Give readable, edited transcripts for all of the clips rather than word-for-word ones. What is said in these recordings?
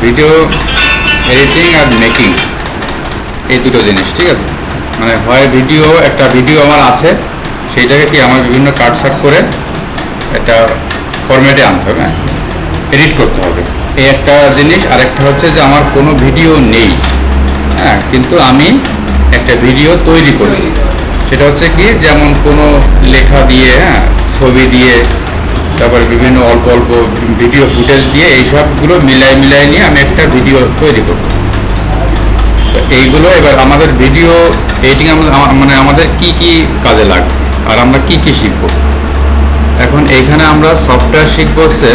Video editing are making এই দুটো জিনিস, ঠিক আছে। মানে হয় একটা ভিডিও আমার আছে, সেইটাকে কি আমার বিভিন্ন কাট সাট করে একটা ফরম্যাটে আনতে হবে, এডিট করতে হবে, এই একটা জিনিস। আর একটা হচ্ছে যে আমার কোনো ভিডিও নেই, হ্যাঁ, কিন্তু আমি একটা ভিডিও তৈরি করি। সেটা হচ্ছে কি, যেমন কোনো লেখা দিয়ে, হ্যাঁ, ছবি দিয়ে, তারপরে বিভিন্ন অল্প অল্প ভিডিও ফুটেজ দিয়ে এইসবগুলো মিলাই নিয়ে আমি একটা ভিডিও তৈরি করব। তো এইগুলো এবার আমাদের ভিডিও এডিটিং মানে আমাদের কি কি কাজে লাগবে আর আমরা কি কি শিখবো। এখন এইখানে আমরা সফটওয়্যার শিখবো, হচ্ছে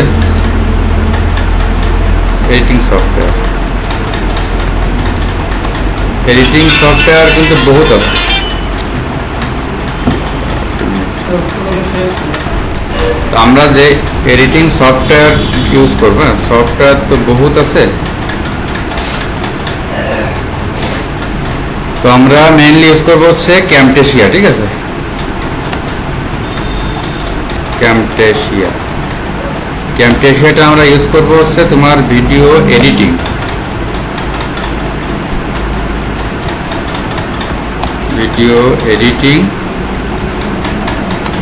এডিটিং সফটওয়্যার। এডিটিং সফটওয়্যার কিন্তু বহুত আছে। আমরা যে এডিটিং সফটওয়্যার ইউজ করবো, সফটওয়্যার তো বহুত আছে। তো আমরা মেইনলি ইউজ করবো হচ্ছে ক্যামটেসিয়া, ঠিক আছে। ক্যামটেসিয়াটা আমরা ইউজ করবো হচ্ছে তোমার ভিডিও এডিটিং,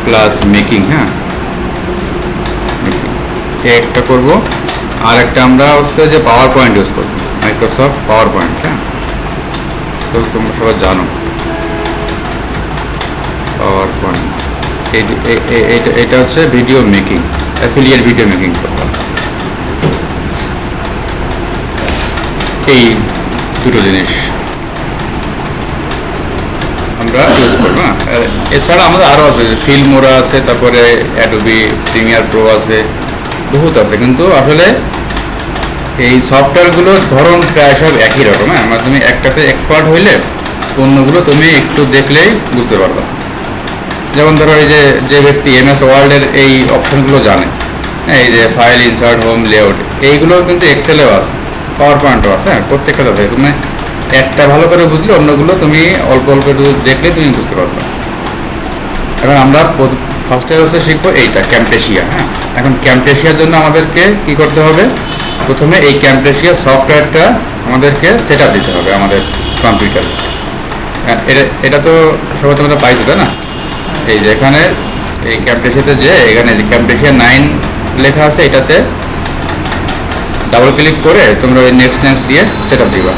প্লাস মেকিং, হ্যাঁ, একটা করবো। আর একটা আমরা হচ্ছে যে পাওয়ার পয়েন্ট ইউজ করবো, মাইক্রোসফট পাওয়ার পয়েন্ট, হ্যাঁ। তো তোমরা সবাই জানো পাওয়ার পয়েন্ট। এটা হচ্ছে video making, affiliate video making করবো। এই দুটো জিনিস আমরা ইউজ করবো। এছাড়া আমাদের আরও আছে, ফিল্মোরা আছে, তারপরে অ্যাডোবি প্রিমিয়ার প্রো আছে, বহুত আছে। কিন্তু আসলে এই সফটওয়্যারগুলোর ধরন প্রায় সব একই রকম, হ্যাঁ। মানে তুমি একটাতে এক্সপার্ট হইলে অন্যগুলো তুমি একটু দেখলেই বুঝতে পারবে। যেমন ধরো এই যে ব্যক্তি MS ওয়ার্ল্ডের এই অপশনগুলো জানে, হ্যাঁ, এই যে ফাইল, ইনসার্ট, হোম, লেআউট, এইগুলো কিন্তু এক্সেলেও আছে, পাওয়ার পয়েন্টও আছে, হ্যাঁ, প্রত্যেকটা আছে। তুমি একটা ভালো করে বুঝলে অন্যগুলো তুমি অল্প অল্প দেখলে তুমি বুঝতে পারবে। এখন আমরা ফার্স্টে হচ্ছে শিখবো এইটা ক্যামটেসিয়া, হ্যাঁ। এখন ক্যামটেসিয়ার জন্য আমাদেরকে কি করতে হবে, প্রথমে এই ক্যামটেসিয়া সফটওয়্যারটা আমাদেরকে সেট আপ দিতে হবে আমাদের কম্পিউটারে। এটা তো সবাই তোমরা পাইছো, তাই না? এই যে এখানে এই ক্যামটেসিয়াতে যে এখানে ক্যামটেসিয়া 9 লেখা আছে, এটাতে ডাবল ক্লিক করে তোমরা ওই নেক্সট দিয়ে সেট আপ দিবা।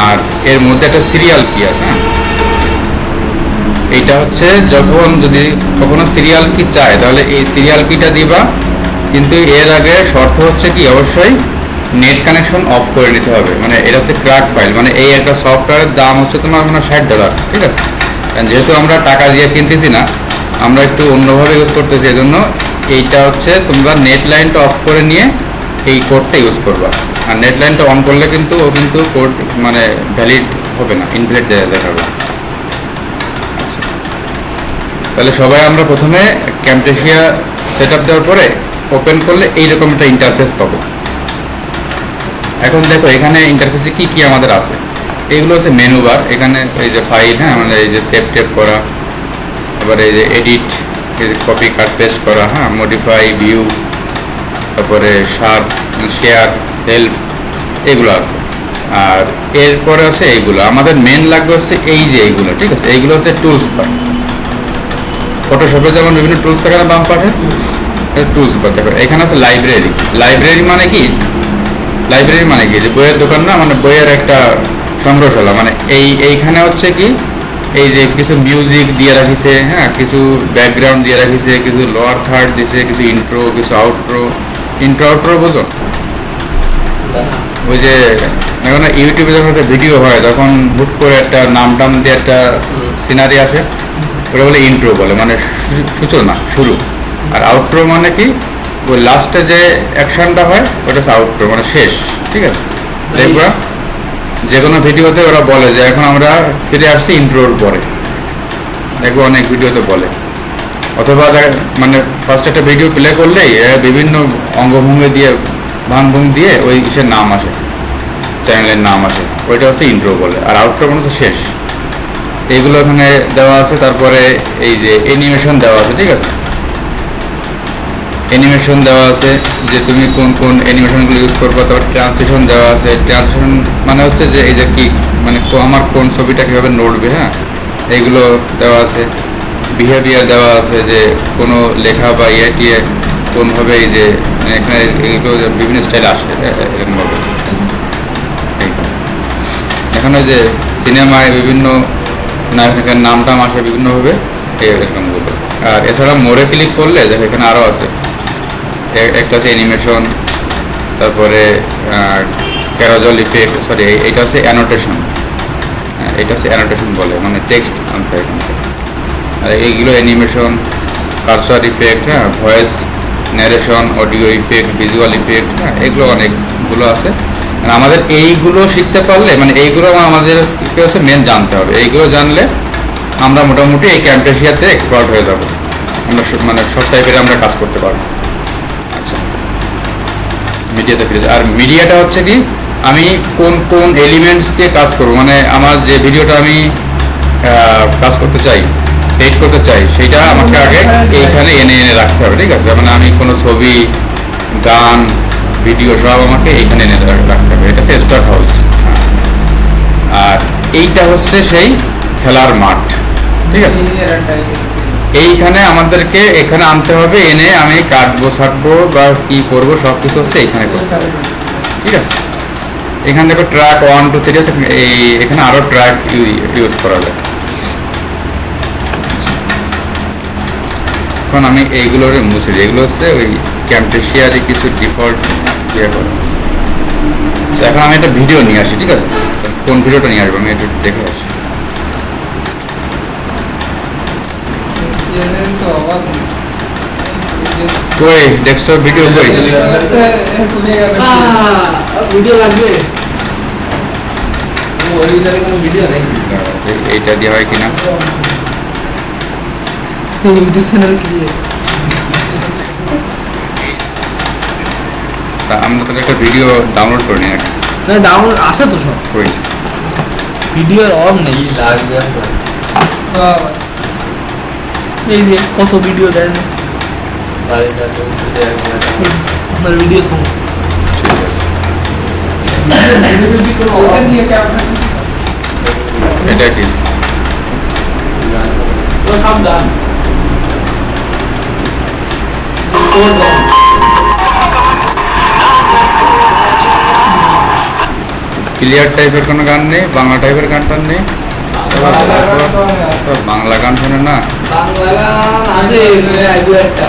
আর এর মধ্যে একটা সিরিয়াল কি আছে, হ্যাঁ। এইটা হচ্ছে যখন যদি কখনো সিরিয়াল কি চায় তাহলে এই সিরিয়াল কিটা দিবা, কিন্তু এর আগে শর্ত হচ্ছে কি অবশ্যই নেট কানেকশন অফ করে নিতে হবে। মানে এটা হচ্ছে ক্র্যাক ফাইল, মানে এই একটা সফটওয়্যারের দাম হচ্ছে তোমার মানে $60, ঠিক আছে। কারণ যেহেতু আমরা টাকা দিয়ে কিনতেছি না, আমরা একটু অন্যভাবে ইউজ করতেছি, এই জন্য এইটা হচ্ছে তোমরা নেট লাইনটা অফ করে নিয়ে এই কোডটা ইউজ করবা। আর নেট লাইনটা অন করলে কিন্তু কোড মানে ভ্যালিড হবে না, ইনভ্যালিড দেখাবে। আচ্ছা, তাহলে সবাই আমরা প্রথমে ক্যামটেসিয়া সেট আপ দেওয়ার পরে ওপেন করলে এইরকম একটা ইন্টারফেস পাবো। এখন দেখো এখানে ইন্টারফেসে কি কি আমাদের আছে। এগুলো হচ্ছে মেনু বার, এখানে এই যে ফাইল, হ্যাঁ, মানে এই যে সেভ টেপ করা, তারপরে এই যে এডিট, এই যে কপি কাট পেস্ট করা, হ্যাঁ, মডিফাই, ভিউ, তারপরে শার্প, শেয়ার, হেল্প, এগুলো আছে। আর এরপরে আছে এইগুলো। আমাদের মেন লাগবে হচ্ছে এই যে এইগুলো, ঠিক আছে। এইগুলো হচ্ছে টুলস বার। ফটোশপে যেমন বিভিন্ন টুলস থাকে না বাম পাশে, টুলস বার। দেখো এখানে আছে লাইব্রেরি। লাইব্রেরি মানে কি যে বইয়ের দোকান না, মানে বইয়ের একটা সংগ্রহশালা। মানে এইখানে হচ্ছে কি এই যে কিছু মিউজিক দিয়ে রাখিছে, হ্যাঁ, কিছু ব্যাকগ্রাউন্ড দিয়ে রাখিছে, কিছু লোয়ার থার্ড দিছে, কিছু ইন্ট্রো, কিছু আউট্রো। আউট্রো বোঝো? ওই যে এখন ইউটিউবে যখন একটা ভিডিও হয় তখন হুট করে একটা নাম দিয়ে একটা সিনারি আসে, ওটা বলে ইন্ট্রো বলে, মানে সূচনা, শুরু। আর আউট্রো মানে কি ওই লাস্টে যে অ্যাকশনটা হয় ওটা হচ্ছে আউটরো, মানে শেষ, ঠিক আছে। দেখবা যে কোনো ভিডিওতে ওরা বলে যে এখন আমরা ফিরে আসছি ইন্ট্রোর পরে, দেখবো অনেক ভিডিওতে বলে। অথবা মানে ফার্স্ট একটা ভিডিও প্লে করলেই বিভিন্ন অঙ্গভঙ্গি দিয়ে ভাঙভুং দিয়ে ওই ইসের নাম আসে, চ্যানেলের নাম আসে, ওইটা হচ্ছে ইন্ট্রো বলে। আর আউটরো মানে হচ্ছে শেষ। এইগুলো এখানে দেওয়া আছে। তারপরে এই যে অ্যানিমেশন দেওয়া আছে, ঠিক আছে। অ্যানিমেশন দেওয়া আছে যে তুমি কোন কোন অ্যানিমেশনগুলো ইউজ করবো, তারপর ট্রান্সলেশন দেওয়া আছে। ট্রান্সলেশন মানে হচ্ছে যে এই যে কি মানে আমার কোন ছবিটা কীভাবে নড়বে, হ্যাঁ এইগুলো দেওয়া আছে। বিহেভিয়ার দেওয়া আছে যে কোনো লেখা বা টিয়ে কোনভাবে এই যে এখানে এইগুলো বিভিন্ন স্টাইল আসে এরকমভাবে। এখানে যে সিনেমায় বিভিন্ন নায়কের নাম টাম আসে বিভিন্নভাবে এরকমগুলো। আর এছাড়া মোড়ে ক্লিক করলে দেখো এখানে আরও আছে, একটা আছে অ্যানিমেশন, তারপরে ক্যারাজল ইফেক্ট, সরি এইটা হচ্ছে অ্যানোটেশন। এটা হচ্ছে অ্যানোটেশন বলে, মানে টেক্সট আনতে এখান থেকে। আর এইগুলো অ্যানিমেশন, কালচার ইফেক্ট, হ্যাঁ voice narration, audio effect, visual effect, হ্যাঁ এগুলো অনেকগুলো আছে। আমাদের এইগুলো শিখতে পারলে মানে এইগুলো আমাদের কি হচ্ছে মেন জানতে হবে। এইগুলো জানলে আমরা মোটামুটি এই ক্যাম্পেশিয়াতে এক্সপার্ট হয়ে যাবো, আমরা মানে সব টাইপের আমরা কাজ করতে পারবো। আচ্ছা, মিডিয়াতে ফিরে আর মিডিয়াটা হচ্ছে কি আমি কোন কোন এলিমেন্টস দিয়ে কাজ করবো, মানে আমার যে ভিডিওটা আমি কাজ করতে চাই, এডিট করতে চাই, সেটা আমাকে আগে এইখানে এনে এনে রাখতে হবে, ঠিক আছে? মানে আমি কোনো ছবি, গান, ভিডিও সব আমাকে এইখানে এনে রাখতে হবে। এটা হচ্ছে স্টার্ট হাউস। আর এইটা হচ্ছে সেই খেলার মাঠ, ঠিক আছে? এইখানে আমাদেরকে এখানে আনতে হবে, এনে আমি কাটবো ছাটবো বা কি করবো সব কিছু হচ্ছে এইখানে করতে হবে, ঠিক আছে? এখানে দেখো ট্র্যাক 1 2 3 আছে, এখানে আরো ট্র্যাক ইউজ করা যায়। এখন আমি এইগুলোর মুছে দিই, এগুলো হচ্ছে ওই ক্যাম্পেশিয়ারে কিছু ডিফল্ট ইয়ে করা আছে। এখন আমি একটা ভিডিও নিয়ে আসি, ঠিক আছে? কোন ভিডিওটা নিয়ে আসবো আমি একটু দেখে আসি। কই ডেস্কটপ ভিডিও কই? ভিডিও লাগবে, ওই ভিতরে কোনো ভিডিও নেই। এইটা দিয়ে হয় কিনা ইউটিউব চ্যানেল ক্রিয়েট। আমরা তাহলে একটা ভিডিও ডাউনলোড করে নিই আগে। না ডাউনলোড আছে তো সব, কই ভিডিওর অন নেই। লাগবে এই যে কত ভিডিও দেন আপনার ভিডিও সঙ্গ এটা কি সব গান ক্লিয়ার টাইপের কোনো গান নেই, বাংলা টাইপের গান টান নেই? বাংলা গান শোনে না? বাংলা গান আছে দু একটা,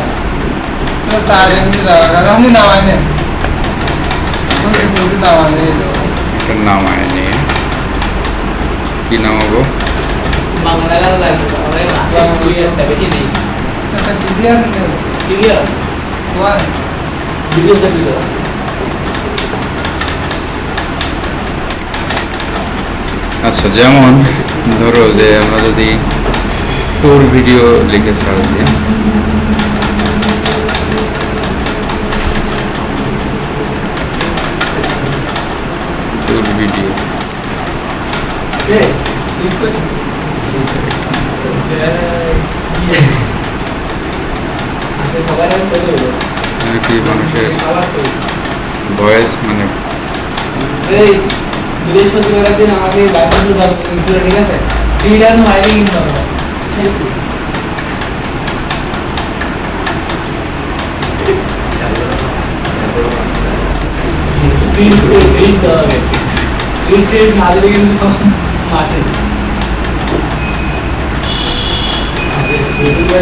নাম আয়নি, কি নাম হবো? বাংলা গান লাগবে আছে দুই একটা, বেশি নেই। ক্লিয়ার ভিডিও সব ভিডিও। আচ্ছা, যেমন ধরো যে আমরা যদি ট্যুর ভিডিও লিখে ছাড়ছি, ট্যুর ভিডিও কি মানুষের ভয়েস মানে বৃহস্পতিবার দিন আমাকে বাইপাস ছিল, ঠিক আছে? ফ্রিডান মাইরে কিনতে হবে, না দিলে কিন্তু মাঠে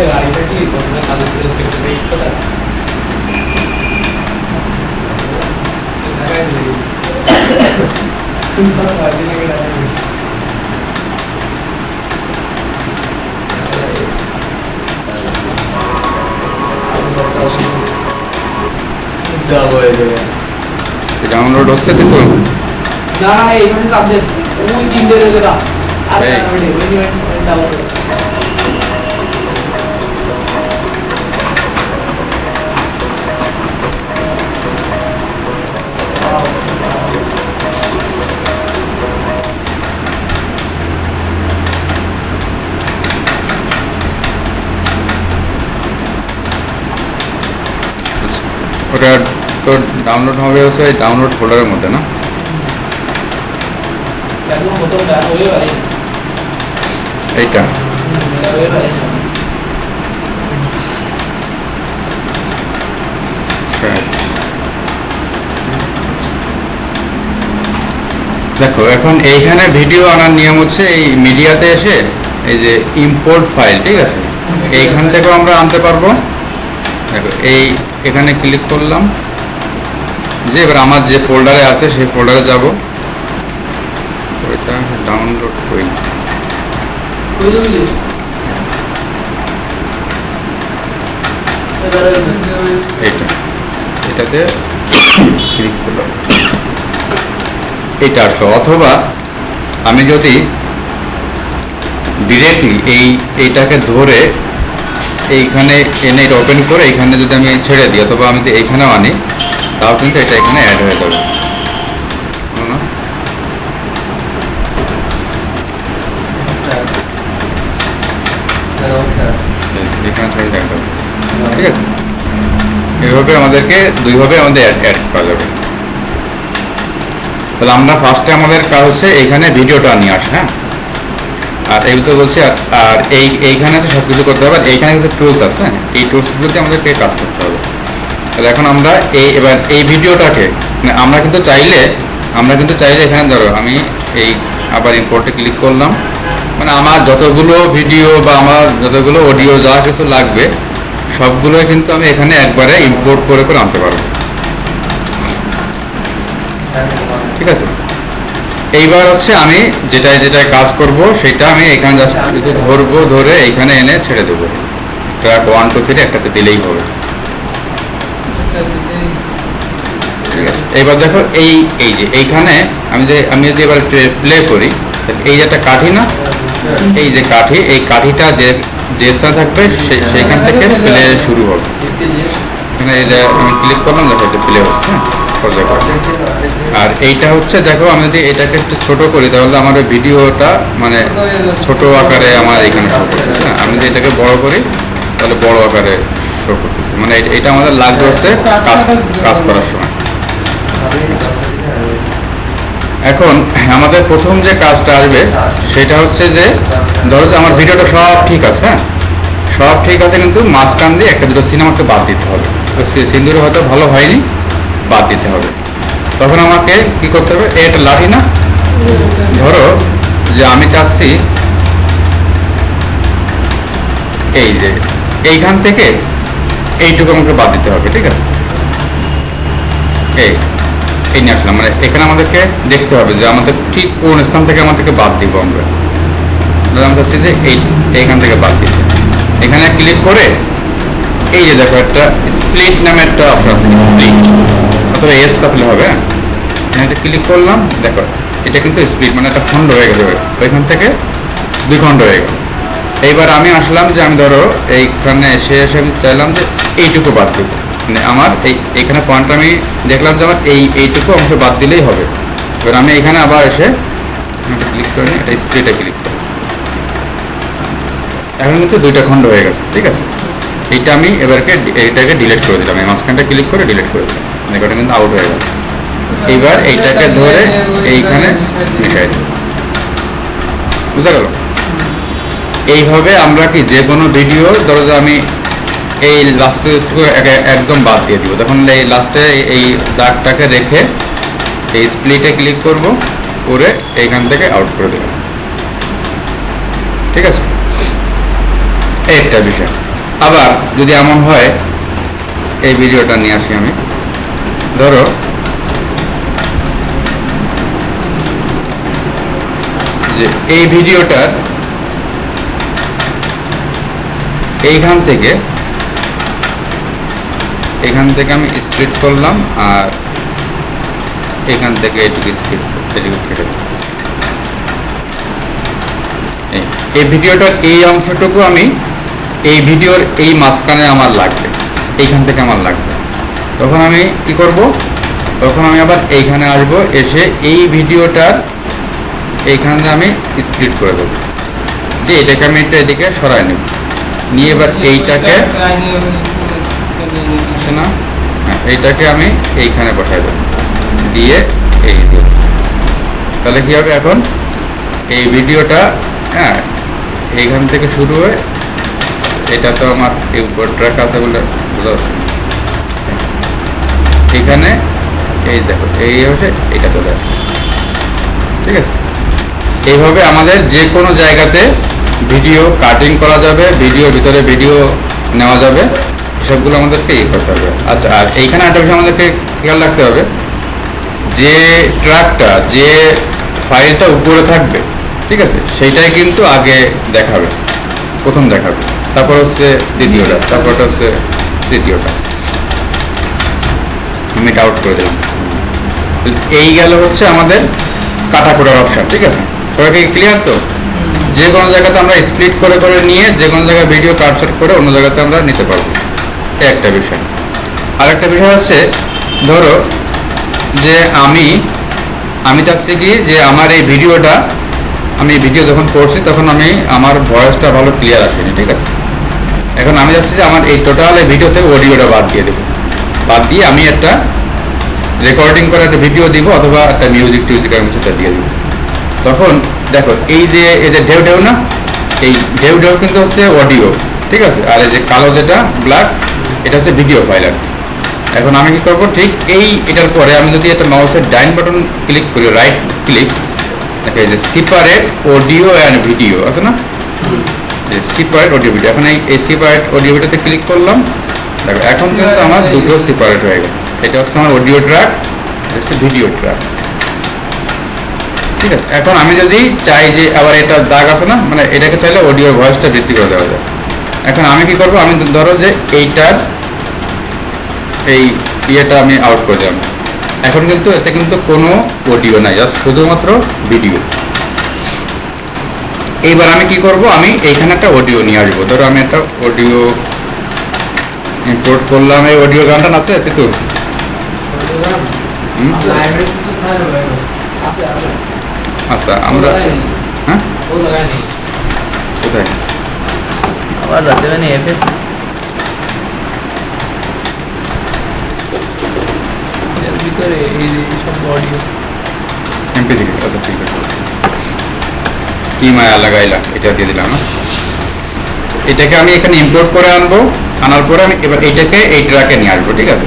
গাড়িটা কি কাজের সেক্টরে কথা ডাউনলোড হচ্ছে কিন্তু না এইখানে সাবজেক্ট ওই তিনটে রয়ে গেল আর ডাউনলোড ওটা তো ডাউনলোড হবে হচ্ছে ওই ডাউনলোড ফোল্ডারের মধ্যে না? একদম প্রথমটা ওই বাড়ি এইটা ওই বাড়ি দেখো এখন এইখানে ভিডিও আনার নিয়ম হচ্ছে এই মিডিয়াতে এসে এই যে ইম্পোর্ট ফাইল, ঠিক আছে, এইখান থেকেও আমরা আনতে পারবো। দেখো এই এখানে ক্লিক করলাম, যে এবার আমার যে ফোল্ডারে আছে সেই ফোল্ডারে যাব, ওইটা ডাউনলোড করি। কই দিবি এইটা এটাতে ক্লিক করলাম, এটা আসলো। অথবা আমি যদি ডিরেক্টলি এইটাকে ধরে এইখানে এনে এটা ওপেন করে এইখানে যদি আমি ছেড়ে দিই, অথবা আমি যদি এইখানেও আনি, তাও কিন্তু এটা এখানে অ্যাড হয়ে যাবে। না? এখানে ছেড়ে দেওয়া যাবে। ঠিক আছে, এইভাবে আমাদেরকে দুইভাবে আমাদের অ্যাড করা যাবে। তাহলে আমরা ফার্স্টে আমাদের কাজ হচ্ছে এইখানে ভিডিওটা নিয়ে আসা, হ্যাঁ। আর এই তো বলছি, আর এইখানে তো সব কিছু করতে হবে। আর এইখানে কিছু টুলস আছে, হ্যাঁ, এই টুলসগুলো দিয়ে আমাদেরকে কাজ করতে হবে। তাহলে এখন আমরা এবার এই ভিডিওটাকে মানে আমরা কিন্তু চাইলে এখানে ধরো আমি এই আবার ইম্পোর্টে ক্লিক করলাম, মানে আমার যতগুলো ভিডিও বা আমার যতগুলো অডিও যা কিছু লাগবে সবগুলোই কিন্তু আমি এখানে একবারে ইম্পোর্ট করে আনতে পারবো। ঠিক আছে, এইবার হচ্ছে আমি যেটাই কাজ করব সেটা আমি এখানে জাস্ট ধরবো, ধরে এইখানে এনে ছেড়ে দেবো। ট্র্যাক 1 2 3 একটাতে দিলেই হবে। ঠিক আছে, এইবার দেখো এই যে এইখানে আমি যদি এবার প্লে করি, এই যে একটা কাঠি না, এই যে কাঠি, এই কাঠিটা যে স্থানে থাকবে সেইখান থেকে প্লে শুরু হবে। এখানে এটা আমি ক্লিক করলাম, দেখো এটা প্লে হচ্ছে, আর এইটা হচ্ছে দেখো আমি যদি এটাকে একটু ছোট করি তাহলে আমার ভিডিওটা মানে ছোট আকারে আমার এখানে শো করতেছে। আমি যদি এটাকে বড় করি তাহলে বড় আকারে শো করতেছে, মানে এটা আমাদের লাগবে হচ্ছে কাজ করার সময়। এখন আমাদের প্রথম যে কাজটা আসবে সেটা হচ্ছে যে ধরো যে আমার ভিডিওটা সব ঠিক আছে, হ্যাঁ, সব ঠিক আছে, কিন্তু মাঝখান দিয়ে একটা দুটো সিনেমাকে বাদ দিতে হবে। সিন্দুরে হয়তো ভালো হয়নি, বাদ দিতে হবে। তখন আমাকে কি করতে হবে, এটা লাঠি না, ধরো যে আমি চাচ্ছি এই যে এইখান থেকে এইটুকু আমাকে বাদ দিতে হবে। ঠিক আছে, এই নিয়ে আসলাম, মানে এখানে আমাদেরকে দেখতে হবে যে আমাদের ঠিক কোন স্থান থেকে আমাদেরকে বাদ দিব। আমরা চাচ্ছি যে এইখান থেকে বাদ দিতে, এখানে ক্লিক করে এই যে দেখো একটা স্প্লিট নামে একটা অপশন আছে, স্প্লিট অথবা এস চাপলে হবে। এখানে ক্লিক করলাম, দেখো এটা কিন্তু স্প্লিট মানে একটা খণ্ড হয়ে গেছে, ওইখান থেকে 2 খণ্ড হয়ে গেল। এইবার আমি আসলাম যে আমি ধরো এইখানে এসে আমি চাইলাম যে এইটুকু বাদ দিব, মানে আমার এইখানে পয়েন্ট আমি দেখলাম যে আমার এইটুকু অংশ বাদ দিলেই হবে। এবার আমি এখানে আবার এসে ক্লিক করে এটা স্প্লিটে ক্লিক করি, এখন কিন্তু 2টা খণ্ড হয়ে গেছে। ঠিক আছে, এইটা আমি এটাকে ডিলিট করে দিলাম, এই মাঝখানটা ক্লিক করে ডিলিট করে দিলাম, মানে এটা কিন্তু আউট হয়ে গেল। এইবার এইটাকে ধরে এইখানে মিশাই দিই, বুঝা গেল? এইভাবে আমরা কি যে কোনো ভিডিও ধরো যে আমি এই লাস্টে একদম বাদ দিয়ে দিব, তখন এই লাস্টে এই দাগটাকে রেখে এই স্প্লিটে ক্লিক করব, করে এইখান থেকে আউট করে দেব। ঠিক আছে, এই একটা বিষয়। আবার যদি এমন হয়, এই ভিডিওটা নিয়ে আসি আমি, ধরো যে এই ভিডিওটার এইখান থেকে আমি স্প্লিট করলাম, আর এখান থেকে এটুকু স্প্লিট কেটে দিলাম। এই ভিডিওটার এই অংশটুকু আমি এই ভিডিওর এই মাঝখানে আমার লাগবে, এইখান থেকে আমার লাগবে। তখন আমি কি করব, তখন আমি আবার এইখানে আসব, এসে এই ভিডিওটার এইখানে আমি স্প্লিট করে দেবো, দিয়ে এটাকে আমি এদিকে সরাই নেব, নিয়ে এবার এইটাকে না হ্যাঁ, এইটাকে আমি এইখানে বসাই দেবো, দিয়ে এই দেব। তাহলে কি হবে, এখন এই ভিডিওটা হ্যাঁ এইখান থেকে শুরু হয়ে, এটা তো আমার এই উপর ট্র্যাক আছে বলে বোঝা যাচ্ছে না। এখানে এই দেখো এই হচ্ছে এটা চলে আসে, ঠিক আছে। এইভাবে আমাদের যে কোনো জায়গাতে ভিডিও কাটিং করা যাবে, ভিডিওর ভিতরে ভিডিও নেওয়া যাবে, সবগুলো আমাদেরকে ইয়ে করতে হবে। আচ্ছা, আর এইখানে একটা বিষয় আমাদেরকে খেয়াল রাখতে হবে, যে ট্র্যাকটা, যে ফাইলটা উপরে থাকবে, ঠিক আছে, সেইটাই কিন্তু আগে দেখাবে, প্রথম দেখাবে, তারপর হচ্ছে দ্বিতীয়টা, তারপরটা হচ্ছে তৃতীয়টা। আমি ডাউট করে দিলাম। তো এই গেল হচ্ছে আমাদের কাটা করার অপশন, ঠিক আছে। সবাইকে ক্লিয়ার তো? যে কোনো জায়গাতে আমরা স্প্লিট করে করে নিয়ে যে কোনো জায়গায় ভিডিও কাটছাট করে অন্য জায়গাতে আমরা নিতে পারবো, এই একটা বিষয়। আর একটা বিষয় হচ্ছে, ধরো যে আমি চাচ্ছি কি যে আমার এই ভিডিওটা, আমি ভিডিও যখন করছি তখন আমার ভয়েসটা ভালো ক্লিয়ার আসেনি, ঠিক আছে। এখন আমি চাচ্ছি যে আমার এই টোটাল এই ভিডিও থেকে অডিওটা বাদ দিয়ে দেবো, বাদ দিয়ে আমি একটা রেকর্ডিং করে একটা ভিডিও দিব, অথবা একটা মিউজিক আমি সেটা দিয়ে দিব। তখন দেখো এই যে ঢেউ ঢেউ না, এই ঢেউ ঢেউ কিন্তু হচ্ছে অডিও, ঠিক আছে। আর এই যে কালো যেটা ব্ল্যাক, এটা হচ্ছে ভিডিও ফাইল। আর এখন আমি কি করবো, ঠিক এটার পরে আমি যদি একটা মাউসের ডাইন বাটন ক্লিক করি, রাইট ক্লিক, দেখো এই যে সেপারেট অডিও অ্যান্ড ভিডিও আছে না, সেপারেট অডিও ভিডিও। এখন এই সেপারেট অডিও ভিডিওতে ক্লিক করলাম, দেখো এখন কিন্তু আমার দুটো সেপারেট হয়ে গেল। এটা হচ্ছে আমার অডিও ট্র্যাক, হচ্ছে ভিডিও ট্র্যাক, ঠিক আছে। এখন আমি যদি চাই যে আবার এটা দাগ আছে না, মানে এটাকে চাইলে অডিও ভয়েসটা বৃদ্ধি করে দেওয়া যায়। এখন আমি কি করবো, আমি ধরো যে এইটার এই ইয়েটা আমি আউট করে দিলাম। এখন কিন্তু এতে কিন্তু কোনো অডিও নাই, জাস্ট শুধুমাত্র ভিডিও। এইবার আমি কি করব, আমি এইখানে একটা অডিও নিয়ে আসবো। ধরো আমি একটা অডিও ইম্পোর্ট করলাম, এই অডিও গানটা আছে এতে তো আচ্ছা, আমরা হ্যাঁ কোথায় आवाज आते हुए नहीं है फिर यार ভিতরে এই সব অডিও এমপি থেকে, আচ্ছা ঠিক আছে। কি মায়া লাগাইলা, এটা দিয়ে দিলাম না। এটাকে আমি এখানে ইম্পোর্ট করে আনবো, আনার পরে আমি এবার এইটাকে এই ট্র্যাকে নিয়ে আসবো, ঠিক আছে।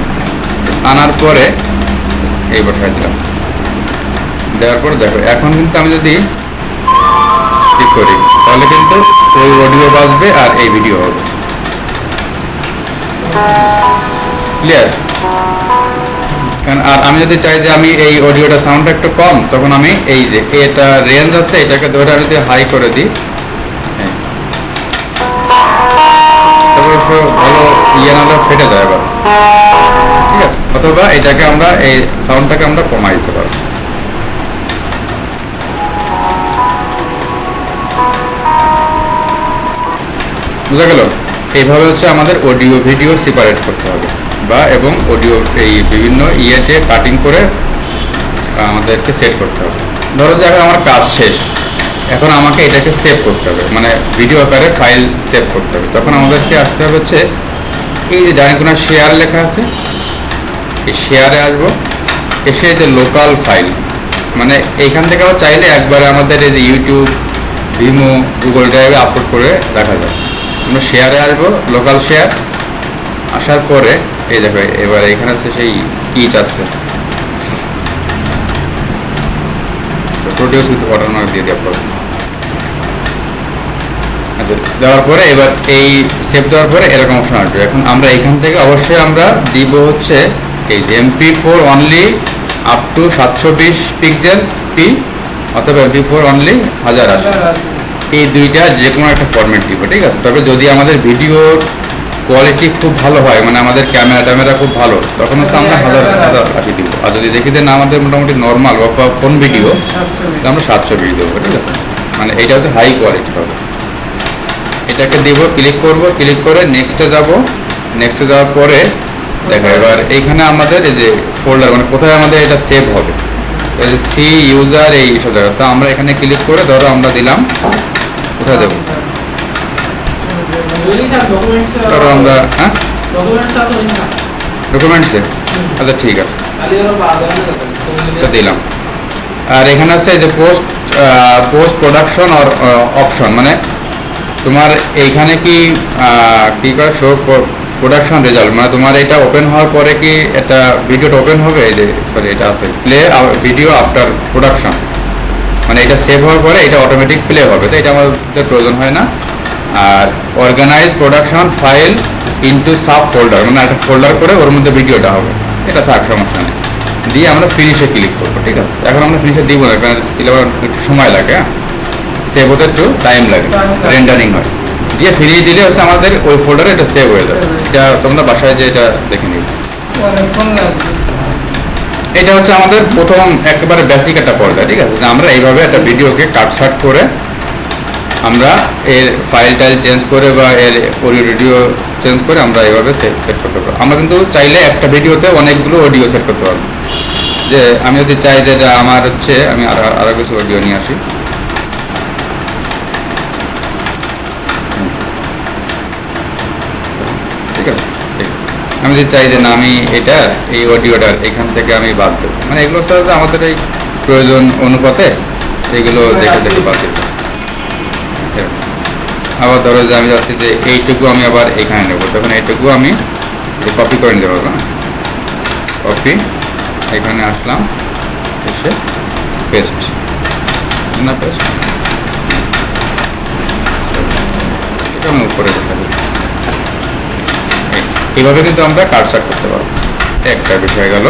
আনার পরে এই বসাই দিলাম, দেওয়ার পরে দেখো এখন কিন্তু আমি যদি ঠিক করি তাহলে কিন্তু ওই অডিও বাজবে আর এই ভিডিও হবে, ক্লিয়ার। আর আমি যদি চাই যে আমি এই অডিওটা সাউন্ডটা একটু কম, তখন আমি এই যে এটা রেঞ্জ আছে এটাকে ধরে আমি যদি হাই করে দিই, তারপরে ভালো ইয়ে নাহলে ফেটে যায় আবার, ঠিক আছে। অথবা এটাকে আমরা এই সাউন্ডটাকে আমরা কমাই দিতে পারবো। বুঝা গেল? এইভাবে হচ্ছে আমাদের অডিও ভিডিও সেপারেট করতে হবে, বা এবং অডিও এই বিভিন্ন ইয়েতে কাটিং করে আমাদেরকে সেট করতে হবে। ধরো যে এখন আমার কাজ শেষ, এখন আমাকে এটাকে সেভ করতে হবে, মানে ভিডিও আকারে ফাইল সেভ করতে হবে। তখন আমাদেরকে আসতে হবে হচ্ছে এই যে ডানে কোনো শেয়ার লেখা আছে, এই শেয়ারে আসবো, এসে যে লোকাল ফাইল, মানে এইখান থেকে আবার চাইলে একবারে আমাদের এই যে ইউটিউব, ভিমো, গুগল ড্রাইভে আপলোড করে রাখা যায়। আমরা শেয়ারে আসবো, লোকাল শেয়ার, আসার পরে এই দেখো এবার এখানে হচ্ছে সেই কিচ আছে, প্রডিউস উইথ ওয়াটারমার্ক দিয়ে দেওয়া পড়বে। আচ্ছা, দেওয়ার পরে এবার এই সেভ দেওয়ার পরে এরকম অপশন আসবে। এখন আমরা এখান থেকে অবশ্যই আমরা দিব হচ্ছে এই MP4 only up to 720 pixel P, অথবা MP4 অনলি 1080, এই দুইটা যে কোনো একটা ফরম্যাট দিব, ঠিক আছে। তবে যদি আমাদের ভিডিওর কোয়ালিটি খুব ভালো হয়, মানে আমাদের ক্যামেরা খুব ভালো, তখন হচ্ছে আমরা 1080 দিব। আর যদি দেখি যে না আমাদের মোটামুটি নর্মাল বা ফোন ভিডিও, আমরা 720 দেবো, ঠিক আছে। মানে এইটা হচ্ছে হাই কোয়ালিটি হবে। এটাকে দিব, ক্লিক করব, ক্লিক করে নেক্সটে যাব, নেক্সটে যাওয়ার পরে দেখো এবার এইখানে আমাদের এই যে ফোল্ডার, মানে কোথায় আমাদের এটা সেভ হবে, সি ইউজার এই সব জায়গা। তো আমরা এখানে ক্লিক করে ধরো আমরা দিলাম, কোথায় দেবো, ধরো আমরা ডকুমেন্টসে? আচ্ছা ঠিক আছে, খালি ওরা বাদ হয় না এটা দিলাম। আর এখানে আছে যে পোস্ট প্রোডাকশন আর অপশন, মানে তোমার এইখানে কি কি করে শো প্রোডাকশন রেজাল্ট, মানে তোমার এটা ওপেন হওয়ার পরে কি এটা ভিডিওটা ওপেন হবে, এই যে সরি এটা আছে প্লে ভিডিও আফটার প্রোডাকশন, মানে এটা সেভ হওয়ার পরে এটা অটোমেটিক প্লে হবে, তো এটা আমাদের প্রয়োজন হয় না। আর organise production file into sub folder, মানে একটা ফোল্ডার করে ওর মধ্যে ভিডিওটা হবে, এটা থাক সমস্যা নেই। দিয়ে আমরা ফিনিশে ক্লিক করবো, ঠিক আছে। এখন আমরা ফিনিশে দিব না, কারণ দিলে আবার একটু সময় লাগে, হ্যাঁ সেভ হতে একটু টাইম লাগে, রেন্ডারিং হয়। দিয়ে ফিরিয়ে দিলে হচ্ছে আমাদের ওই ফোল্ডারে এটা সেভ হয়ে যাবে। এটা তোমরা বাসায় যে এটা দেখে নিবে। অনেকক্ষণ লাগবে। এটা হচ্ছে আমাদের প্রথম একেবারে বেসিক একটা পর্যায়ে, ঠিক আছে। যে আমরা এইভাবে একটা ভিডিওকে কাটছাট করে আমরা এর ফাইল টাইল চেঞ্জ করে বা এর অডিও ভিডিও চেঞ্জ করে আমরা এইভাবে সেট করতে পারবো। আমরা কিন্তু চাইলে একটা ভিডিওতে অনেকগুলো অডিও সেট করতে পারবো। যে আমি যদি চাই যে এটা আমার হচ্ছে আমি আরো কিছু অডিও নিয়ে আসি, ঠিক আছে। আমি যদি চাই যে না আমি এটা এই অডিওটার এখান থেকে আমি বাদ দেবো, মানে এগুলো সাথে আমাদের এই প্রয়োজন অনুপাতে এগুলো দেখে দেখে বাদ দেবো। আবার ধরো যে আমি যাচ্ছি যে এইটুকু আমি আবার এখানে নেবো, তখন এইটুকু আমি কপি করে নিতে পারবো, না কপি, এখানে আসলাম, এসে পেস্ট, না পেস্ট, এটা আমি উপরে দেখাবো। এইভাবে কিন্তু আমরা কাটছাট করতে পারবো, একটা বিষয় গেল।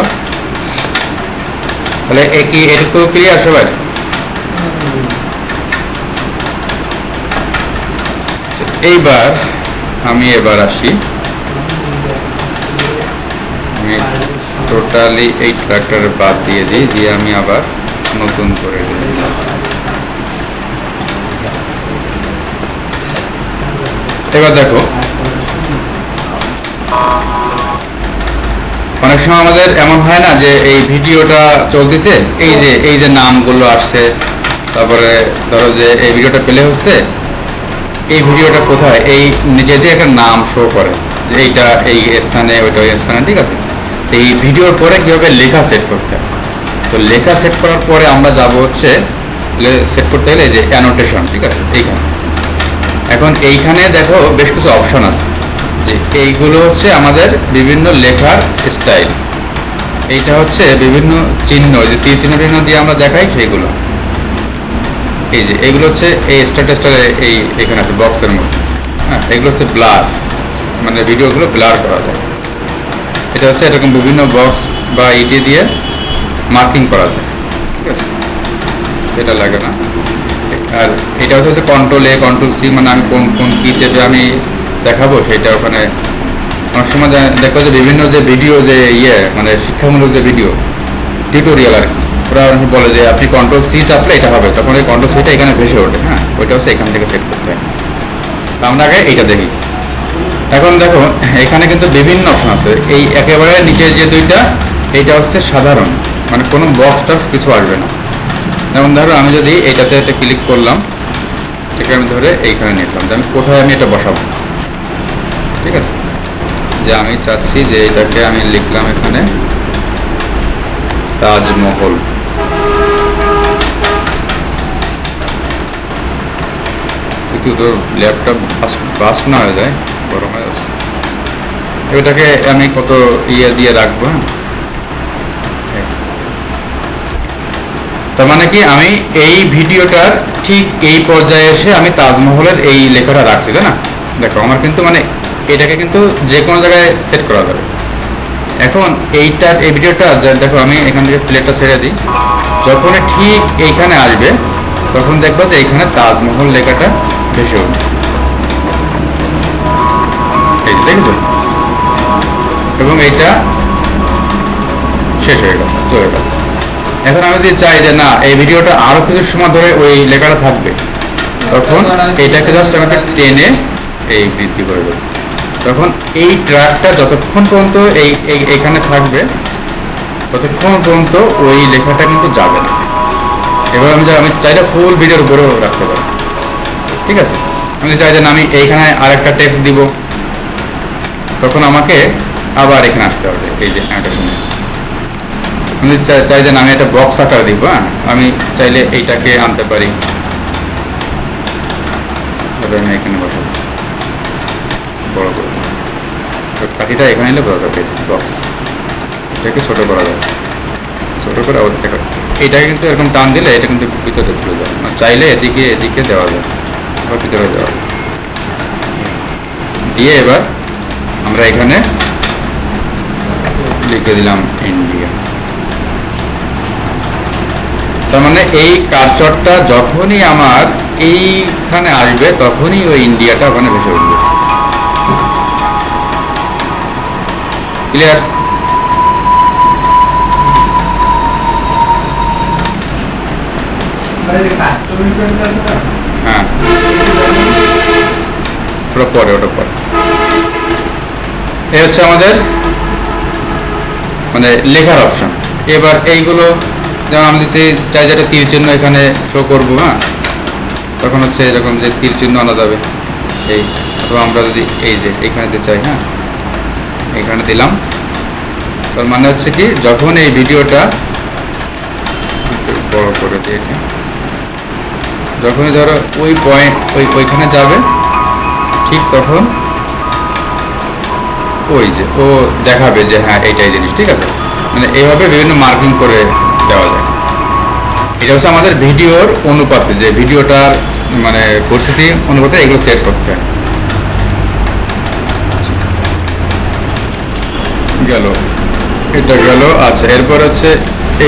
তাহলে এটুকু ক্লিয়ার সবাই? এইবার আমি আসি, আমি টোটালি এই ট্র্যাক্টর বাদ দিয়ে দিই, দিয়ে আমি আবার নতুন করে দিই। এবার দেখো অনেক সময় আমাদের এমন হয় না যে এই ভিডিওটা চলতেছে, এই যে নামগুলো আসছে, তারপরে ধরো যে এই ভিডিওটা প্লে হচ্ছে, এই ভিডিওটা কোথায়, এই নিজে দিয়ে একটা নাম শো করে যে এইটা এই স্থানে, ওইটা ওই স্থানে, ঠিক আছে। তো এই ভিডিওর পরে কীভাবে লেখা সেট করতে হয়, তো লেখা সেট করার পরে আমরা যাব হচ্ছে সেট করতে গেলে যে অ্যানোটেশন, ঠিক আছে। এইখানে এখন এইখানে দেখো বেশ কিছু অপশন আছে, যে এইগুলো হচ্ছে আমাদের বিভিন্ন লেখার স্টাইল, এইটা হচ্ছে বিভিন্ন চিহ্ন, যে তীর চিহ্ন দিয়ে আমরা দেখাই সেইগুলো। এই যে এইগুলো হচ্ছে এই স্ট্যাটাসটারে এই এখানে আছে বক্সের মধ্যে, হ্যাঁ এগুলো হচ্ছে ব্লার, মানে ভিডিওগুলো ব্লার করা যায়। এটা হচ্ছে এরকম বিভিন্ন বক্স বা ইটি দিয়ে মার্কিং করা যায়, ঠিক আছে, সেটা লাগে না। আর এটা হচ্ছে কন্ট্রোল এ কন্ট্রোল সি, মানে আমি কোন কি চেপে আমি দেখাবো সেটা ওখানে। অনেক সময় দেখো যে বিভিন্ন যে ভিডিও যে মানে শিক্ষামূলক যে ভিডিও টিউটোরিয়াল আর কি, ওরা বলে যে আপনি কন্ট্রোল সি চাপলে এটা হবে, তখন এই কন্ট্রোল সিটা এখানে ভেসে ওঠে, হ্যাঁ ওইটা হচ্ছে এখান থেকে সেট করতে হয়। আমরা আগে এইটা দেখি। এখন দেখো এখানে কিন্তু বিভিন্ন অপশন আছে, এই একেবারে নিচে যে দুইটা, এইটা হচ্ছে সাধারণ, মানে কোনো বক্স টক্স কিছু আসবে না। যেমন ধরো আমি যদি এইটাতে একটা ক্লিক করলাম, ঠিক আমি ধরে এইখানে নিলাম যে আমি কোথায় আমি এটা বসাবো, ঠিক আছে। যে আমি চাচ্ছি যে এটাকে আমি লিখলাম এখানে তাজমহল, কিন্তু তোর ল্যাপটপ বাস না হয়ে যায়, গরম হয়ে যাচ্ছে। এটাকে আমি কত দিয়ে রাখবো, হ্যাঁ তার মানে কি আমি এই ভিডিওটার ঠিক এই পর্যায়ে এসে আমি তাজমহলের এই লেখাটা রাখছি, তাই না। দেখো আমার কিন্তু মানে এটাকে কিন্তু যে কোনো জায়গায় সেট করা যাবে। এখন এই ভিডিওটা দেখো আমি এখান থেকে প্লেটটা ছেড়ে দিই, যখন ঠিক এইখানে আসবে তখন দেখবো যে এইখানে তাজমহল লেখাটা ভেসে উঠবে, এই দেখেছো, এবং এইটা শেষ হয়ে গেল, চলে গেল। এখন আমি যদি চাই যে না এই ভিডিওটা আরো কিছু সময় ধরে ওই লেখাটা থাকবে, তখন এইটাকে জাস্ট আমাকে টেনে এই বৃদ্ধি করে দেবো, তখন এই ট্র্যাকটা যতক্ষণ পর্যন্ত এইখানে থাকবে ততক্ষণ পর্যন্ত ওই লেখাটা কিন্তু যাবে না। এবার আমি চাইলে ফুল ভিডিওর উপরেও রাখতে পারি, ঠিক আছে। আমি চাই যে আমি এইখানে আরেকটা টেক্সট দিব, তখন আমাকে আবার এখানে আসতে হবে, এই যে একটা সময় আমি চাই যে আমি একটা বক্স আকার দিব। হ্যাঁ, আমি চাইলে এইটাকে আনতে পারি, তবে আমি এখানে বসাবো বড় করে, কাঠিটা এখানে এলে বড় যাবে বক্স, এটাকে ছোট করা যাবে, ছোট করে ওর থেকে এইটাকে কিন্তু এরকম টান দিলে এটা কিন্তু ভিতরে চলে যায়, মানে চাইলে এদিকে এদিকে দেওয়া যায় বা ভিতরে দেওয়া যায়। দিয়ে এবার আমরা এখানে লিখে দিলাম ইন্ডিয়া। তার মানে এই কারচরটা যখনই আমার এইখানে আসবে তখনই ওই ইন্ডিয়াটা ওখানে ভেসে উঠবে। ক্লিয়ার? মানে যে কাস্টমার প্রিন্ট আছে না, হ্যাঁ, ওটা পরে, ওটা পরে। এই হচ্ছে আমাদের মানে লেখার অপশন। এবার এইগুলো যেমন আমি যদি চাই যেটা তীর চিহ্ন এখানে শো করবো, হ্যাঁ, তখন হচ্ছে এরকম যে তীর চিহ্ন আনা যাবে এই, অথবা আমরা যদি এই যে এখানে দিতে চাই, হ্যাঁ, এখানে দিলাম। তার মানে হচ্ছে কি যখন এই ভিডিওটা একটু বড় করে দিই, এটা যখনই ধরো ওই পয়েন্ট ওইখানে যাবে ঠিক তখন ওই যে ও দেখাবে যে হ্যাঁ এইটাই জিনিস, ঠিক আছে। মানে এইভাবে বিভিন্ন মার্কিং করে দেওয়া যায়। এটা হচ্ছে আমাদের ভিডিওর অনুপাতে, যে ভিডিওটার মানে পরিস্থিতি অনুপাতে এগুলো সেট করতে হয়। গেল, এটা গেল। আচ্ছা, এরপর হচ্ছে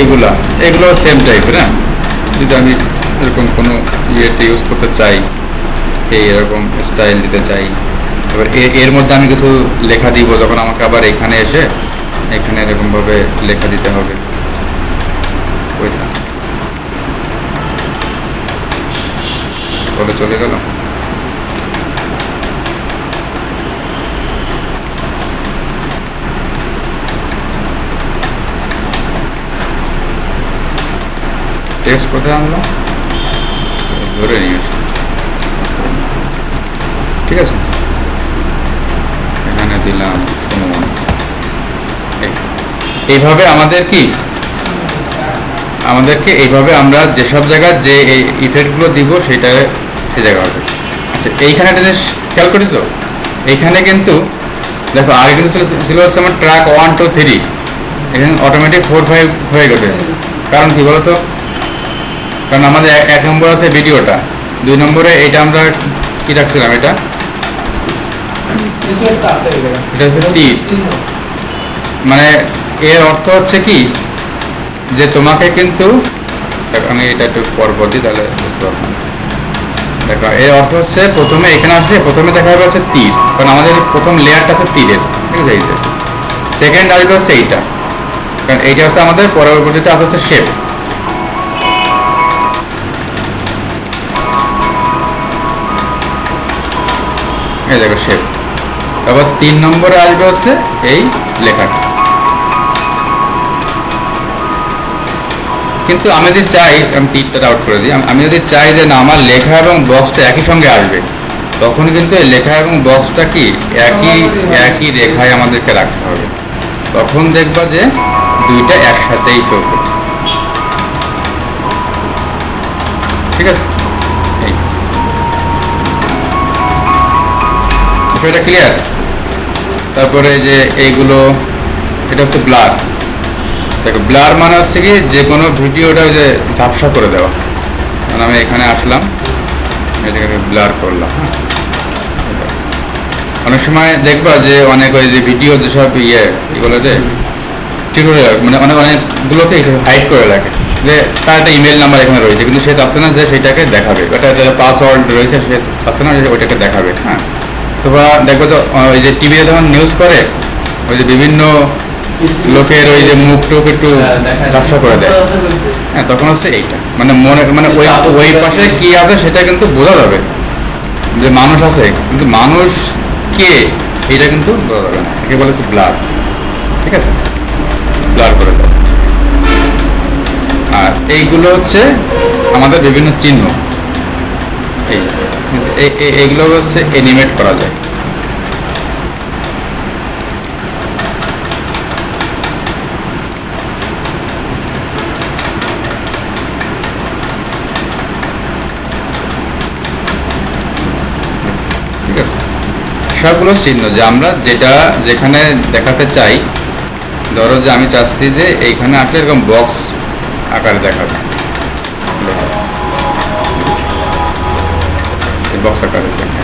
এগুলো সেম টাইপের। হ্যাঁ, যদি আমি এরকম কোনো ইয়েতে ইউজ করতে চাই, এরকম স্টাইল দিতে চাই, এবার এর মধ্যে আমি কিছু লেখা দিব, যখন আমাকে আবার এখানে এসে এখানে এরকমভাবে লেখা দিতে হবে ওইটা বলে চলে গেল। টেক্সট কোথায় আনলাম, ধরে নিয়ে আসি, ঠিক আছে। এখানে দিলাম সুমন। এইভাবে আমাদেরকে এইভাবে আমরা যেসব জায়গায় যে এই ইফেক্টগুলো দিব সেটা সেই জায়গা হবে। আচ্ছা, এইখানে একটা জিনিস খেয়াল করেছ, এইখানে কিন্তু দেখো আগে কিন্তু ছিল হচ্ছে আমার ট্র্যাক 1 2 3, এখানে অটোমেটিক 4 5 হয়ে গেছে। কারণ কি বলতো, কারণ আমাদের 1 নম্বর আছে ভিডিওটা, 2 নম্বরে এইটা আমরা কি রাখছিলাম, এটা হচ্ছে তীর। মানে এর অর্থ হচ্ছে কি যে তোমাকে কিন্তু, আমি এটা একটু পরপর দিই তাহলে বুঝতে পারবো। দেখো এর অর্থ হচ্ছে প্রথমে এখানে আসলে প্রথমে দেখা যাবে হচ্ছে তীর, কারণ আমাদের প্রথম লেয়ারটা আছে তীরের, ঠিক আছে। এই যে সেকেন্ড আসবে হচ্ছে এইটা, কারণ এইটা হচ্ছে আমাদের পরবর্তীতে আসে হচ্ছে শেপ। এই দেখো শেপ। তারপর 3 নম্বরে আসবে হচ্ছে এই লেখাটা। কিন্তু আমি যদি চাই, আমি তীরটা আউট করে দিই, আমি যদি চাই যে না আমার লেখা এবং বক্সটা একই সঙ্গে আসবে, তখন কিন্তু এই লেখা এবং বক্সটা কি একই রেখায় আমাদেরকে রাখতে হবে। তখন দেখবা যে দুইটা একসাথেই শো করছে, ঠিক আছে। এই বিষয়টা ক্লিয়ার? তারপরে যে এইগুলো, এটা হচ্ছে ব্লার। দেখো ব্লার মানে হচ্ছে কি যে কোনো ভিডিওটা যে ঝাপসা করে দেওয়া। মানে আমি এখানে আসলাম, এটাকে ব্লার করলাম। হ্যাঁ, অনেক সময় দেখবা যে অনেক ওই যে ভিডিও যেসব এগুলো যে টিউটোরিয়াল মানে অনেকগুলোকে হাইড করে রাখে, যে তার একটা ইমেল নাম্বার এখানে রয়েছে কিন্তু সে চাচ্ছে না যে সেটাকে দেখাবে, ওটা পাসওয়ার্ড রয়েছে সে চাচ্ছে না যে ওইটাকে দেখাবে। হ্যাঁ, তো দেখবো তো ওই যে টিভিতে যখন নিউজ করে ওই যে বিভিন্ন লোকের ওই যে মুখ টুক একটু ঝাপসা করে দেয়, হ্যাঁ, তখন হচ্ছে এইটা মানে ওই পাশে কি আছে সেটা কিন্তু বোঝা যাবে যে মানুষ আছে, কিন্তু মানুষ কে এটা কিন্তু বোঝা যাবে না, একে বলেছে ব্লার, ঠিক আছে, ব্লার করে দেয়। আর এইগুলো হচ্ছে আমাদের বিভিন্ন চিহ্ন, এইগুলো হচ্ছে এনিমেট করা যায়। নকশাগুলো চিহ্ন যে আমরা যেটা যেখানে দেখাতে চাই। ধরো যে আমি চাচ্ছি যে এইখানে আসলে এরকম বক্স আকারে দেখাবে, বক্স আকারে দেখাবে।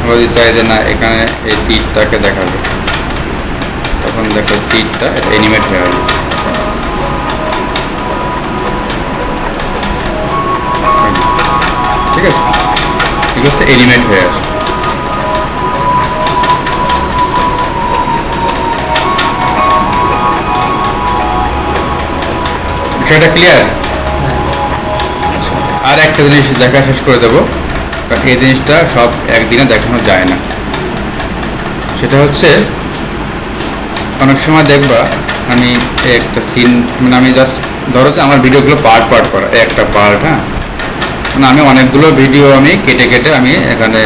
আমরা যদি চাই যে না এখানে এই তীরটাকে দেখাবে, তখন দেখো তীরটা এনিমেট হয়ে যাবে। ঠিক আছে, ঠিক আছে, এলিমেন্ট হয়ে আসে। বিষয়টা ক্লিয়ার? আর একটা জিনিস দেখা শেষ করে দেবো, কারণ এই জিনিসটা সব একদিনে দেখানো যায় না। সেটা হচ্ছে অনেক সময় দেখবা আমি একটা সিন, মানে আমি জাস্ট ধরো যে আমার ভিডিওগুলো পার্ট পার্ট করা, একটা পার্ট, হ্যাঁ, মানে আমি অনেকগুলো ভিডিও আমি কেটে কেটে আমি এখানে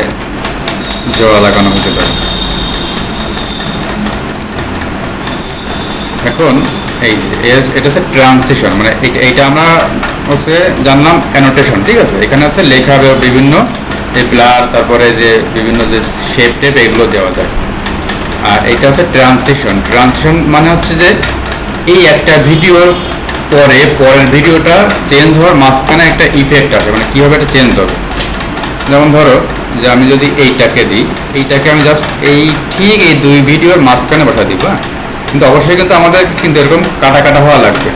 জোড়া লাগানো হতে পারে। এখন এটা হচ্ছে ট্রান্সিশন, মানে এইটা আমরা হচ্ছে জানলাম অ্যানোটেশন। ঠিক আছে, এখানে হচ্ছে লেখা বিভিন্ন ব্লার, তারপরে যে বিভিন্ন যে শেপ টেপ এগুলো দেওয়া যায়। আর এটা হচ্ছে ট্রান্সিশন। ট্রান্সিশন মানে হচ্ছে যে এই একটা ভিডিওর পরের ভিডিওটা চেঞ্জ হওয়ার মাঝখানে একটা ইফেক্ট আসে, মানে কীভাবে এটা চেঞ্জ হবে। যেমন ধরো যে আমি যদি এইটাকে দিই, এইটাকে আমি জাস্ট ঠিক এই দুই ভিডিওর মাঝখানে বসা দিব, হ্যাঁ, কিন্তু অবশ্যই কিন্তু আমাদের কিন্তু এরকম কাটা কাটা হওয়া লাগবে,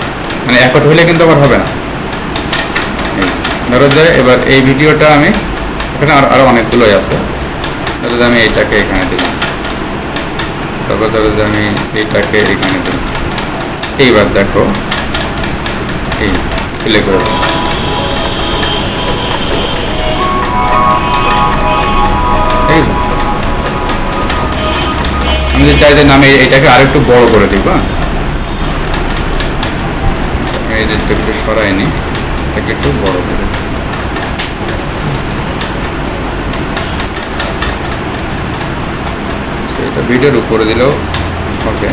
মানে একট হলে কিন্তু আবার হবে না। ধরো যে এবার এই ভিডিওটা আমি এখানে আরো অনেকগুলোই আছে, ধরো যে আমি এইটাকে এখানে দিলাম, তারপর ধরো যে আমি এইটাকে এখানে দিলাম। এইবার দেখো এই প্লে করে দিলাম। ঠিক আছে, আমি যদি চাই যে আমি এটাকে আরেকটু বড় করে দিব, হ্যাঁ, এই যে একটু সরাই নি, এটাকে একটু বড় করে দিই। এটা ভিডিওর উপরে দিলেও ওকে।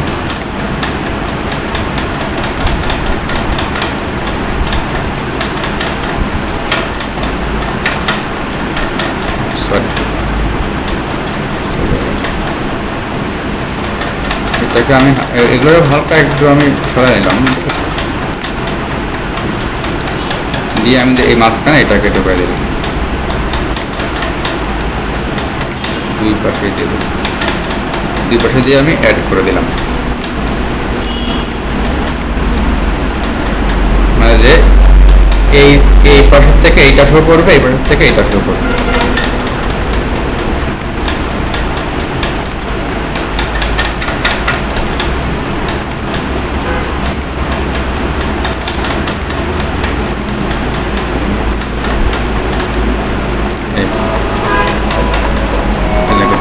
সরি, এটাকে আমি এগুলো হালকা একটু আমি সরাই নিলাম, দিয়ে আমি এই মাঝখানে এটাকে ঢুকে দিলাম, দুই পাশে দিয়ে দিলাম, দুই পাশে দিয়ে আমি অ্যাড করে দিলাম। মানে যে এই পাশের থেকে এইটা শো করবে, এই পাশের থেকে এইটা শো করবে।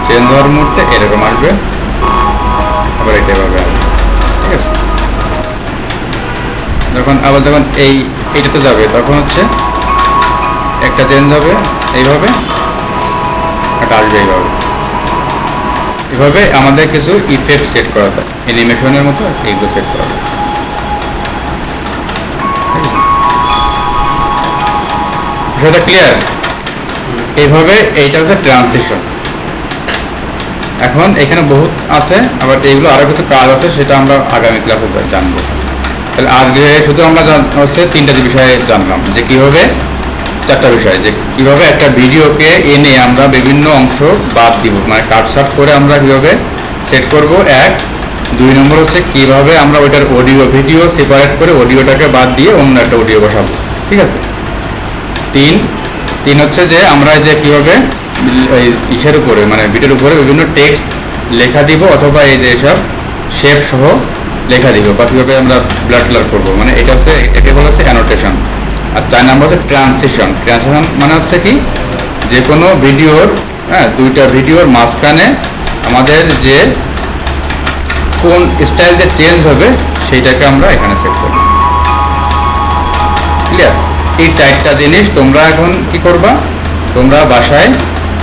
চেঞ্জ হওয়ার মুহূর্তে এরকম আসবে, আবার এটা এভাবে আসবে। ঠিক আছে, যখন এইটাতে যাবে তখন হচ্ছে একটা চেঞ্জ হবে এইভাবে, একটা আসবে এইভাবে। এভাবে আমাদের কিছু ইফেক্ট সেট করা যায়, অ্যানিমেশনের মতো এইগুলো সেট করা যায়। ঠিক আছে, বিষয়টা ক্লিয়ার? এইভাবে এইটা হচ্ছে ট্রানজিশন। এখন এখানে বহুত আছে, আবার এইগুলো আরো কিছু কাজ আছে, সেটা আমরা আগামী ক্লাসে জানবো। তাহলে আজকে শুধু আমরা হচ্ছে তিনটা বিষয়ে জানলাম, যে কিভাবে, চারটা বিষয়, যে কিভাবে একটা ভিডিওকে এনে আমরা বিভিন্ন অংশ বাদ দিব, মানে কাট সাট করে আমরা কিভাবে সেট করব, এক। দুই নম্বর হচ্ছে কিভাবে আমরা ওইটার অডিও ভিডিও সেপারেট করে অডিওটাকে বাদ দিয়ে অন্য একটা অডিও বসাবো। ঠিক আছে, তিন হচ্ছে যে আমরা যে কিভাবে ইসের উপরে, মানে ভিডিওর উপরে বিভিন্ন টেক্সট লেখা দিব, অথবা এই যে সব শেপ সহ লেখা দিব, বা কীভাবে আমরা ব্লাড ক্লার করবো, মানে এটা হচ্ছে, একে বলা হচ্ছে অ্যানোটেশন। আর 4 নম্বর হচ্ছে ট্রান্সিশন। ট্রান্সিশন মানে হচ্ছে কি, যে কোনো ভিডিওর, হ্যাঁ, দুইটা ভিডিওর মাঝখানে আমাদের যে কোন স্টাইলটা চেঞ্জ হবে সেইটাকে আমরা এখানে সেট করব। ক্লিয়ার? এই 4টা জিনিস তোমরা এখন কি করবা, তোমরা বাসায়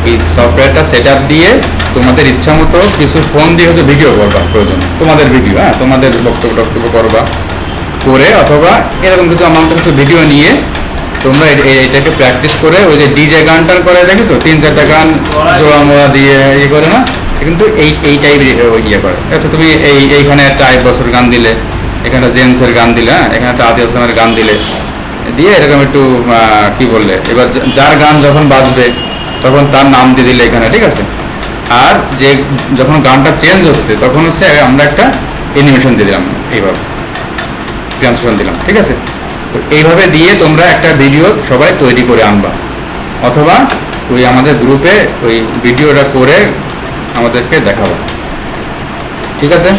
এই সফটওয়্যারটা সেট আপ দিয়ে তোমাদের ইচ্ছা মতো কিছু ফোন দিয়ে হচ্ছে ভিডিও করবা, প্রয়োজন তোমাদের ভিডিও, হ্যাঁ, তোমাদের বক্তব্য করবা করে, অথবা এরকম কিছু আমার কিছু ভিডিও নিয়ে তোমরা এটাকে প্র্যাকটিস করে ওই যে ডিজে গান টান করে দেখেছো 3-4টা গান জোড়া মোড়া দিয়ে ইয়ে করে না, কিন্তু এই টাইপের ইয়ে করে। আচ্ছা তুমি এইখানে একটা 8 বছর গান দিলে, এখানে জেমসের গান দিলে, হ্যাঁ এখানে একটা আতিফ আসলামের গান দিলে, দিয়ে এরকম একটু কি বললে, এবার যার গান যখন বাজবে তখন তার নাম দিয়ে দিলে এখানে, ঠিক আছে। আর যে যখন গানটা চেঞ্জ হচ্ছে তখন হচ্ছে আমরা একটা অ্যানিমেশন দিয়ে দিলাম, এইভাবে ট্রান্সলেশন দিলাম, ঠিক আছে। তো এইভাবে দিয়ে তোমরা একটা ভিডিও সবাই তৈরি করে আনবা, অথবা ওই আমাদের গ্রুপে ওই ভিডিওটা করে আমাদেরকে দেখাবো, ঠিক আছে।